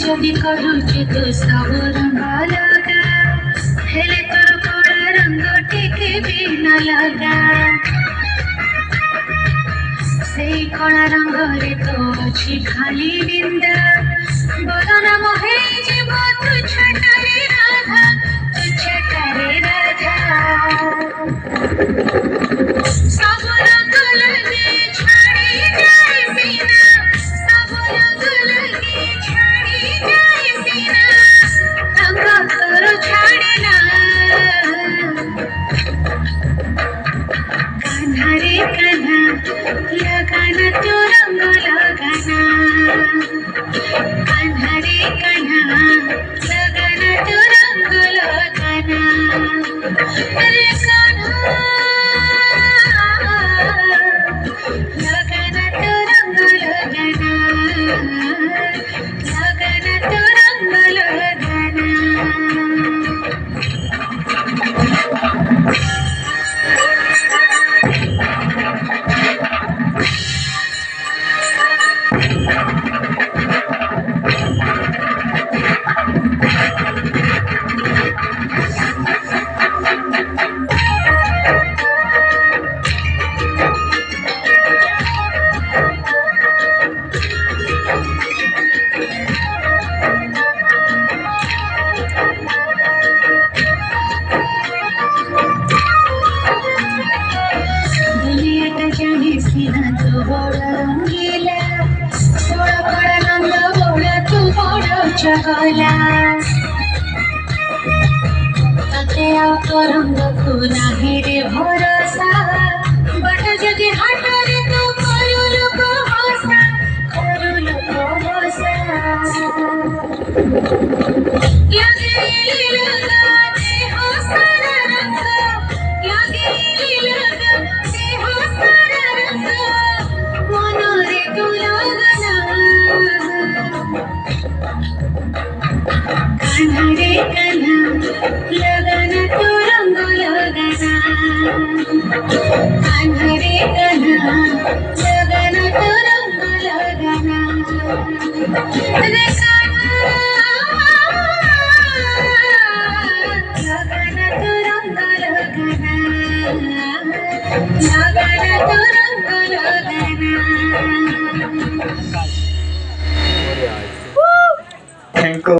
ଯଦି କହୁଛି ତୁ ସବୁ ରଙ୍ଗ ଲଗା ହେଲେ ତୋର କଳା ରଙ୍ଗ ଟିକେ ବି ନ ଲଗା ସେଇ କଳା ରଙ୍ଗରେ ତ ଅଛି ଖାଲି ନିନ୍ଦା ବଦନାମ ହେଇଯିବ ତୁଚ୍ଛଟାରେ ରାଧା ତୁଚ୍ଛଟାରେ ରାଧା ସବୁ ରଙ୍ଗ ଲଗେ ଛାଡ଼ି ଯାଏ ସିନା ସବୁ ରଙ୍ଗ ଲଗେ ଛାଡ଼ି ଯାଏ ସିନା ରଙ୍ଗ ତୋର ଛାଡ଼ିଲା କାହ୍ନାରେ କାହ୍ନା लगाना तो रंग लगाना कान्हारे कान्हा लगाना तो रंग लगाना अरे कान्हा लगाना तो रंग लगाना लगाना तो रंग लगाना सिना तो बड़ा रंगीला बड़ा बड़ा रंग बड़ा तू बड़ा चगला तते आ तो रंग को नाही रे भरोसा बट जदि हाटरे तो करू लोक हसा लगे लगा दे हसारा रंग लगे लगा दे हसारा रंग मनरे तू लगना कान्हारे कान्हा लगाना तो रंग लगाना कान्हारे कान्हा लगाना तो रंग लगाना रे कान्हा लगाना तो रंग लगाना लगाना तो रंग लगाना थैंक यू।